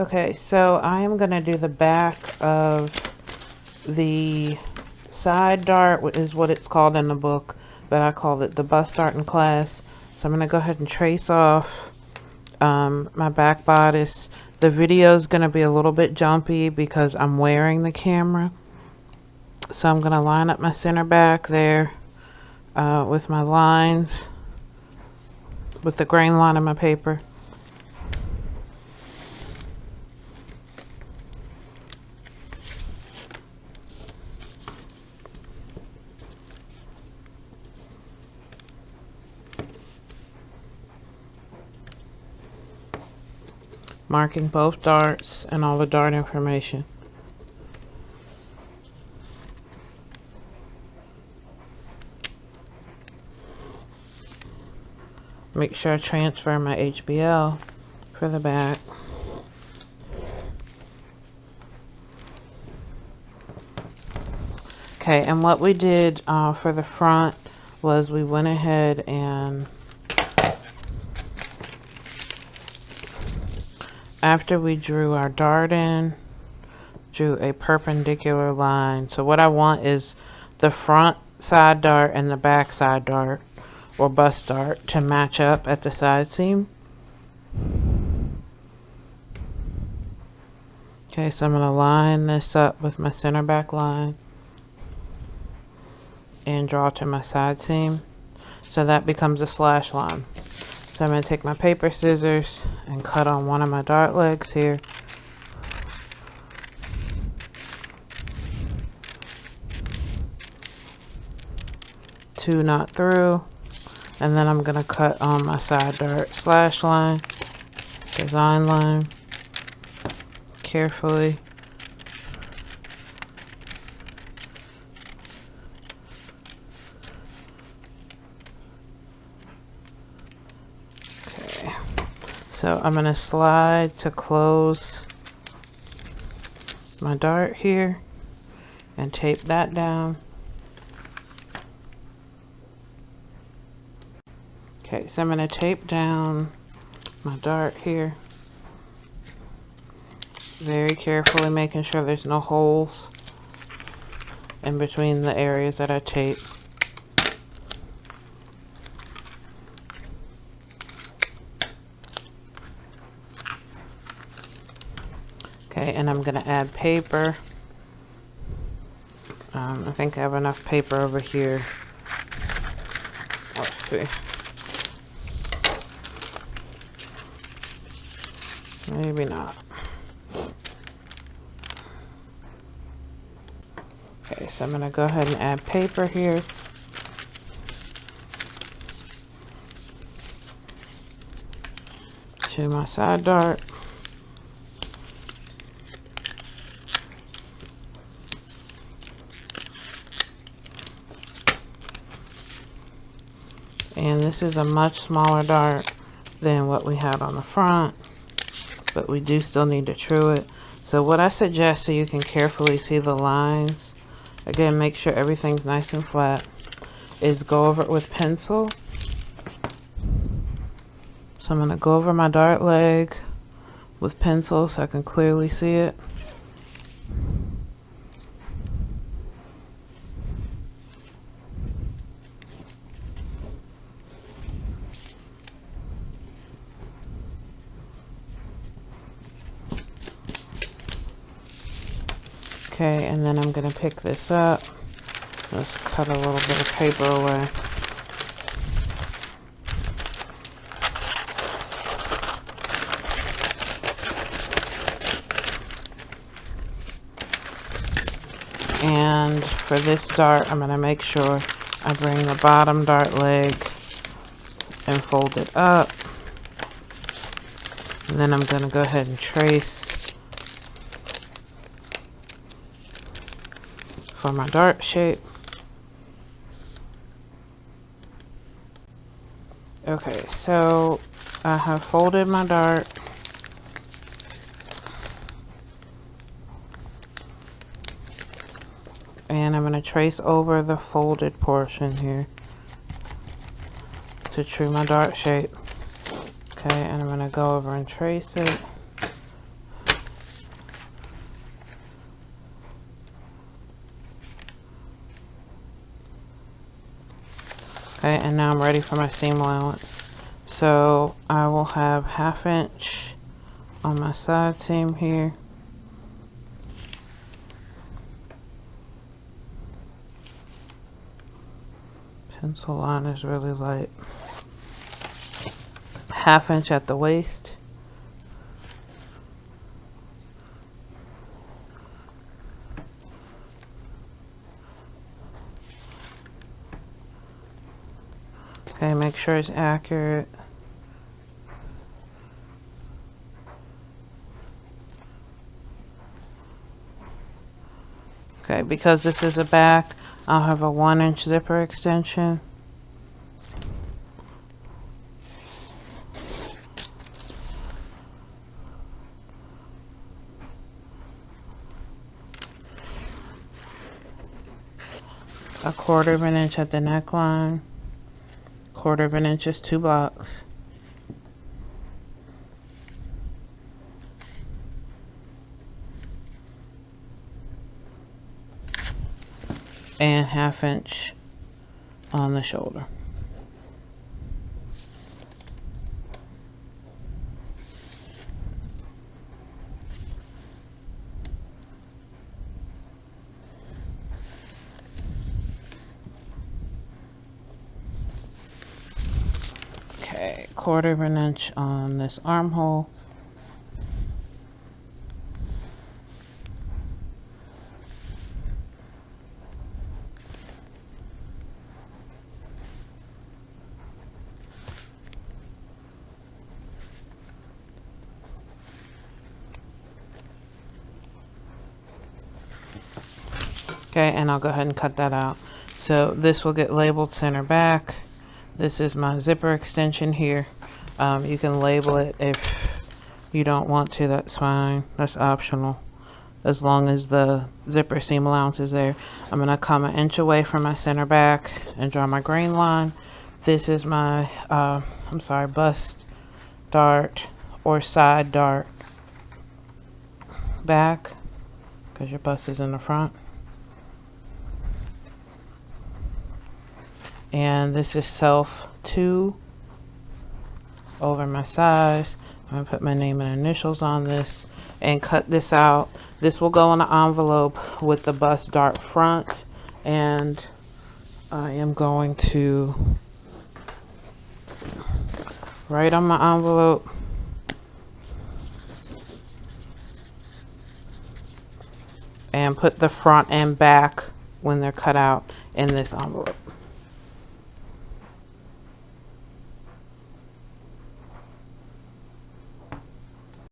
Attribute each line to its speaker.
Speaker 1: Okay, so I am going to do the back of the side dart, is what it's called in the book, but I call it the bust dart in class. So I'm going to go ahead and trace off my back bodice. The video is going to be a little bit jumpy because I'm wearing the camera. So I'm going to line up my center back there with my lines, with the grain line of my paper. Marking both darts and all the dart information. Make sure I transfer my HBL for the back. Okay, and what we did for the front was we went ahead and after we drew our dart in, drew a perpendicular line. So what I want is the front side dart and the back side dart or bust dart to match up at the side seam. Okay, so I'm going to line this up with my center back line and draw to my side seam. So that becomes a slash line. So I'm going to take my paper scissors and cut on one of my dart legs here. Two not through. And then I'm going to cut on my side dart slash line, design line, carefully. So I'm going to slide to close my dart here and tape that down. Okay, so I'm going to tape down my dart here. Very carefully making sure there's no holes in between the areas that I tape. Okay, and I'm going to add paper. I think I have enough paper over here. Let's see. Maybe not. Okay, so I'm going to go ahead and add paper here. To my side dart. And this is a much smaller dart than what we had on the front, but we do still need to true it. So what I suggest, so you can carefully see the lines, again, make sure everything's nice and flat, is go over it with pencil. So I'm going to go over my dart leg with pencil so I can clearly see it. Okay, and then I'm going to pick this up. Just cut a little bit of paper away. And for this dart, I'm going to make sure I bring the bottom dart leg and fold it up. And then I'm going to go ahead and trace for my dart shape. Okay, so I have folded my dart. And I'm going to trace over the folded portion here to true my dart shape. Okay, and I'm going to go over and trace it. Okay, and now I'm ready for my seam allowance. So I will have 1/2 inch on my side seam here. Pencil line is really light. 1/2 inch at the waist. Okay, make sure it's accurate. Okay, because this is a back, I'll have a 1 inch zipper extension. A 1/4 of an inch at the neckline. 1/4 of an inch is 2 blocks. And 1/2 inch on the shoulder. Okay, 1/4 of an inch on this armhole. Okay, and I'll go ahead and cut that out. So this will get labeled center back. This is my zipper extension here. You can label it if you don't want to, that's fine. That's optional, as long as the zipper seam allowance is there. I'm gonna come 1 inch away from my center back and draw my grain line. This is my, bust dart or side dart back, because your bust is in the front. And this is self 2 over my size. I'm gonna put my name and initials on this and cut this out. This will go in an envelope with the bust dart front, and I am going to write on my envelope and put the front and back when they're cut out in this envelope.